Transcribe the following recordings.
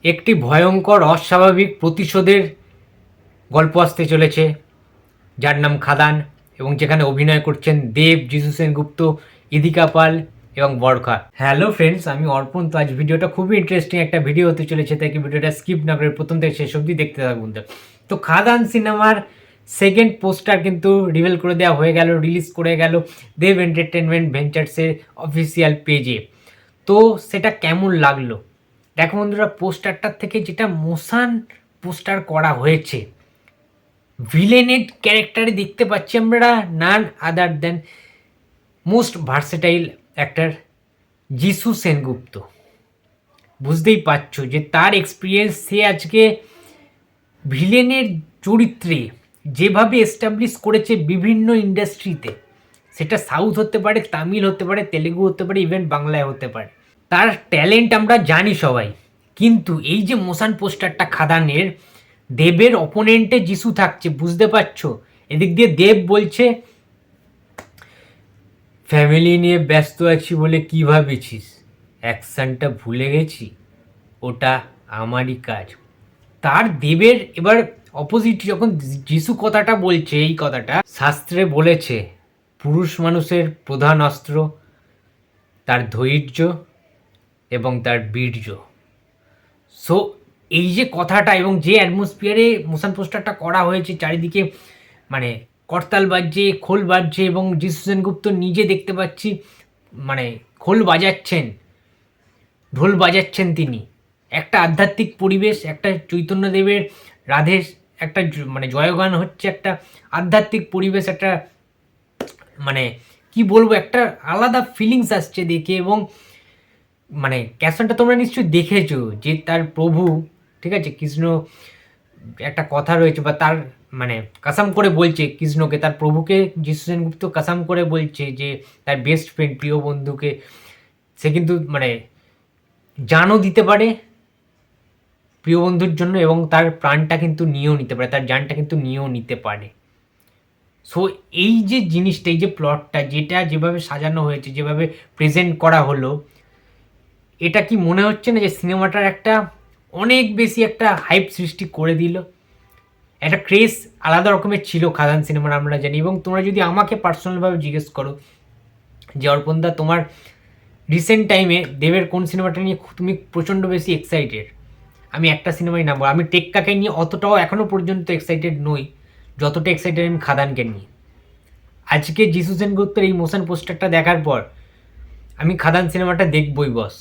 একটি ভয়ঙ্কর অস্বাভাবিক প্রতিশোধের গল্প আসতে চলেছে, যার নাম খাদান, এবং যেখানে অভিনয় করছেন দেব, যিশু সেনগুপ্ত, ইদিকা পাল এবং বরখা। হ্যালো ফ্রেন্ডস, আমি অর্পণ। তো আজ ভিডিওটা খুবই ইন্টারেস্টিং একটা ভিডিও হতে চলেছে, তাই কি ভিডিওটা স্কিপ না করে প্রথম থেকে শেষ অবধি দেখতে থাকুন। তো খাদান সিনেমার সেকেন্ড পোস্টার কিন্তু রিভিল করে দেওয়া হয়ে গেল, রিলিজ করে গেল দেব এন্টারটেনমেন্ট ভেঞ্চার্সের অফিসিয়াল পেজে। তো সেটা কেমন লাগলো দেখো বন্ধুরা, পোস্টারটার থেকে যেটা মোশন পোস্টার করা হয়েছে, ভিলেনের ক্যারেক্টারে দেখতে পাচ্ছি আমরা নান আদার দেন মোস্ট ভার্সেটাইল অ্যাক্টর যিশু সেনগুপ্ত। বুঝতেই পারছো যে তার এক্সপিরিয়েন্স, সে আজকে ভিলেনের চরিত্রে যেভাবে এস্টাবলিশ করেছে বিভিন্ন ইন্ডাস্ট্রিতে, সেটা সাউথ হতে পারে, তামিল হতে পারে, তেলেগু হতে পারে, ইভেন বাংলায় হতে পারে। তার ট্যালেন্ট আমরা জানি সবাই, কিন্তু এই যে মোশন পোস্টারটা খাদানের, দেবের অপোনেন্টে যিশু থাকছে, বুঝতে পারছো? এদিক দিয়ে দেব বলছে ফ্যামিলি নিয়ে ব্যস্ত আছি বলে কি ভাবেছিস, অ্যাকশনটা ভুলে গেছি, ওটা আমারই কাজ। তার দেবের এবার অপোজিট যখন যিশু কথাটা বলছে, এই কথাটা শাস্ত্রে বলেছে পুরুষ মানুষের প্রধান অস্ত্র তার ধৈর্য এবং তার বীর্য। সো এই যে কথাটা এবং যে অ্যাটমসফিয়ারে মোশন পোস্টারটা করা হয়েছে, চারিদিকে মানে করতাল বাজছে, খোল বাজছে, এবং যিশু সেনগুপ্ত নিজে দেখতে পাচ্ছি মানে খোল বাজাচ্ছেন, ঢোল বাজাচ্ছেন তিনি। একটা আধ্যাত্মিক পরিবেশ, একটা চৈতন্যদেবের রাধের একটা মানে জয়গান হচ্ছে, একটা আধ্যাত্মিক পরিবেশ, একটা মানে কি বলবো, একটা আলাদা ফিলিংস আসছে দেখে। এবং মানে ক্যাপশনটা তোমরা নিশ্চয়ই দেখেছো যে তার প্রভু, ঠিক আছে, কৃষ্ণ, একটা কথা রয়েছে বা তার মানে কাসাম করে বলছে কৃষ্ণকে, তার প্রভুকে যিশু সেনগুপ্ত কাসাম করে বলছে যে তার বেস্ট ফ্রেন্ড, প্রিয় বন্ধুকে সে কিন্তু মানে জানও দিতে পারে প্রিয় বন্ধুর জন্য, এবং তার প্রাণটা কিন্তু নিয়েও নিতে পারে, তার জানটা কিন্তু নিয়েও নিতে পারে। সো এই যে জিনিসটা, এই যে প্লটটা, যেটা যেভাবে সাজানো হয়েছে, যেভাবে প্রেজেন্ট করা হলো, এটা কি মনে হচ্ছে না যে সিনেমাটার একটা অনেক বেশি একটা হাইপ সৃষ্টি করে দিল? একটা ক্রেজ আলাদা রকমের ছিল খাদান সিনেমার, আমরা জানি। এবং তোমরা যদি আমাকে পার্সোনালভাবে জিজ্ঞেস করো যে অর্পণদা, তোমার রিসেন্ট টাইমে দেবের কোন সিনেমাটা নিয়ে তুমি প্রচণ্ড বেশি এক্সাইটেড, আমি একটা সিনেমাই নামবো। আমি টেক্কাকে নিয়ে অতটাও এখনও পর্যন্ত এক্সাইটেড নই যতটা এক্সাইটেড আমি খাদানকে নিয়ে। আজকে যিশু সেনগুপ্তের এই মোশন পোস্টারটা দেখার পর আমি খাদান সিনেমাটা দেখবই বস।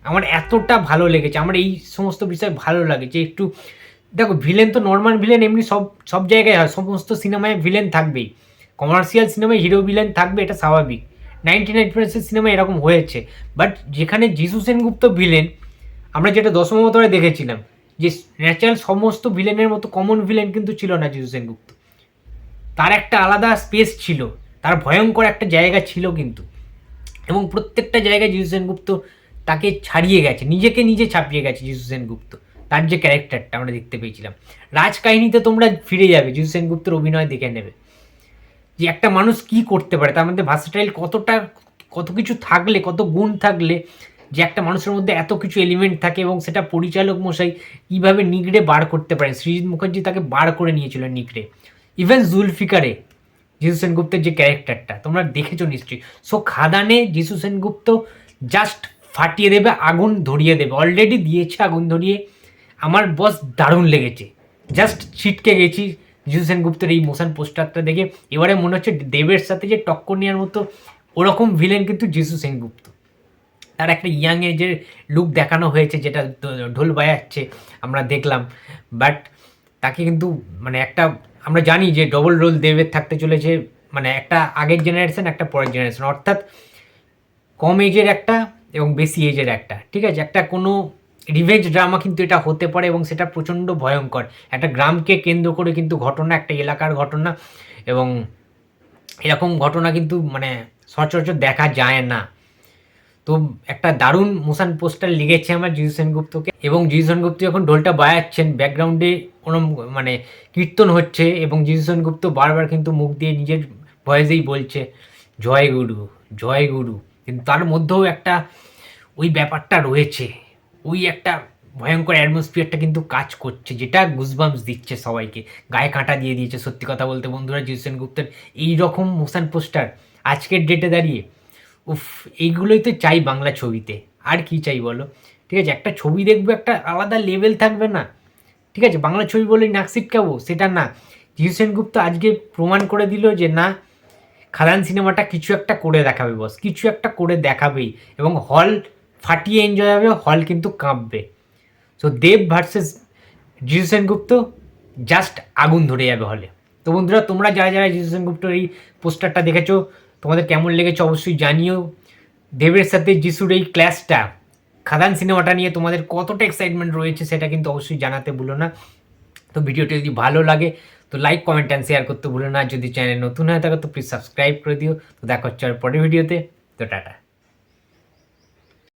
আমার এতটা ভালো লেগেছে, আমার এই সমস্ত বিষয় ভালো লাগে যে একটু দেখো, ভিলেন তো নর্মাল ভিলেন এমনি সব সব জায়গায় হয়, সমস্ত সিনেমায় ভিলেন থাকবেই, কমার্শিয়াল সিনেমায় হিরো ভিলেন থাকবে, এটা স্বাভাবিক। 99% সিনেমা এরকম হয়েছে। বাট যেখানে যিশু সেনগুপ্ত ভিলেন, আমরা যেটা দশমতরে দেখেছিলাম যে ন্যাচারাল সমস্ত ভিলেনের মতো কমন ভিলেন কিন্তু ছিল না যিশু সেনগুপ্ত। তার একটা আলাদা স্পেস ছিল, তার ভয়ঙ্কর একটা জায়গা ছিল কিন্তু। এবং প্রত্যেকটা জায়গায় যিশু সেনগুপ্ত তাকে ছাড়িয়ে গেছে, নিজেকে নিজে ছাপিয়ে গেছে যিশু সেনগুপ্ত। তার যে ক্যারেক্টারটা আমরা দেখতে পেয়েছিলাম, রাজকাহিনীতে তোমরা ফিরে যাবে, যিশু সেনগুপ্তের অভিনয় দেখে নেবে যে একটা মানুষ কি করতে পারে, তার মধ্যে ভার্সেটাইল কতটা, কত কিছু থাকলে, কত গুণ থাকলে যে একটা মানুষের মধ্যে এত কিছু এলিমেন্ট থাকে, এবং সেটা পরিচালক মশাই কীভাবে নিগড়ে বার করতে পারেন। সৃজিত মুখার্জি তাকে বার করে নিয়েছিল নিগড়ে। ইভেন জুলফিকারে যিশু সেনগুপ্তের যে ক্যারেক্টারটা তোমরা দেখেছো নিশ্চয়ই। সো খাদানে যিশু সেনগুপ্ত জাস্ট ফাটিয়ে দেবে, আগুন ধরিয়ে দেবে, অলরেডি দিয়েছে আগুন ধরিয়ে। আমার বস দারুণ লেগেছে, জাস্ট ছিটকে গেছি যিশু সেনগুপ্তের এই মোশন পোস্টারটা দেখে। এবারে মনে হচ্ছে দেবের সাথে যে টক্কর নেওয়ার মতো ওরকম ভিলেন কিন্তু যিশু সেনগুপ্ত। তার একটা ইয়াং এজের লুক দেখানো হয়েছে, যেটা ঢোল বাজাচ্ছে আমরা দেখলাম। বাট তাকে কিন্তু মানে একটা, আমরা জানি যে ডবল রোল দেবের থাকতে চলেছে, মানে একটা আগের জেনারেশন, একটা পরের জেনারেশন, অর্থাৎ কম এজের একটা এবং বেশি এজের একটা, ঠিক আছে, একটা কোনো রিভেঞ্জ ড্রামা কিন্তু এটা হতে পারে, এবং সেটা প্রচণ্ড ভয়ঙ্কর। একটা গ্রামকে কেন্দ্র করে কিন্তু ঘটনা, একটা এলাকার ঘটনা, এবং এরকম ঘটনা কিন্তু মানে সচরাচর দেখা যায় না। তো একটা দারুণ মোশন পোস্টার লেগেছে আমার যিশু সেনগুপ্তকে। এবং যিশু সেনগুপ্ত যখন ঢোলটা বাজাচ্ছেন, ব্যাকগ্রাউন্ডে কোনো মানে কীর্তন হচ্ছে, এবং যিশু সেনগুপ্ত বারবার কিন্তু মুখ দিয়ে নিজের ভয়েসেই বলছে জয় গুরু, জয় গুরু। কিন্তু তার মধ্যেও একটা ওই ব্যাপারটা রয়েছে, ওই একটা ভয়ঙ্কর অ্যাটমসফিয়ারটা কিন্তু কাজ করছে, যেটা গুজবাম্পস দিচ্ছে সবাইকে, গায়ে কাঁটা দিয়ে দিয়েছে। সত্যি কথা বলতে বন্ধুরা, জিৎ সেনগুপ্তের এই রকম মোশন পোস্টার আজকের ডেটে দাঁড়িয়ে, উফ, এইগুলোই তো চাই বাংলা ছবিতে। আর কি চাই বলো? ঠিক আছে, একটা ছবি দেখবো, একটা আলাদা লেভেল থাকবে না? ঠিক আছে, বাংলা ছবি বলেই নাক সিটকাবো, সেটা না। জিৎ সেনগুপ্ত আজকে প্রমাণ করে দিল যে না, খাদান সিনেমাটা কিছু একটা করে দেখাবে বস, কিছু একটা করে দেখাবেই, এবং হল ফাটিয়ে এনজয় হবে, হল কিন্তু কাঁপবে। সো দেব ভার্সেস জিৎ সেনগুপ্ত, জাস্ট আগুন ধরে যাবে হলে। তো বন্ধুরা, তোমরা যারা যারা জিৎ সেনগুপ্তর এই পোস্টারটা দেখেছো, তোমাদের কেমন লেগেছে অবশ্যই জানিও। দেবের সাথে যিশুর এই ক্ল্যাশটা, খাদান সিনেমাটা নিয়ে তোমাদের কতটা এক্সাইটমেন্ট রয়েছে সেটা কিন্তু অবশ্যই জানাতে ভুলো না। তো ভিডিওটি যদি ভালো লাগে তো লাইক, কমেন্ট অ্যান্ড শেয়ার করতে ভুলো না। যদি চ্যানেল নতুন হয়ে থাকে তো প্লিজ সাবস্ক্রাইব করে দিও। তো দেখা হচ্ছে আর পরের ভিডিওতে। তো টাটা।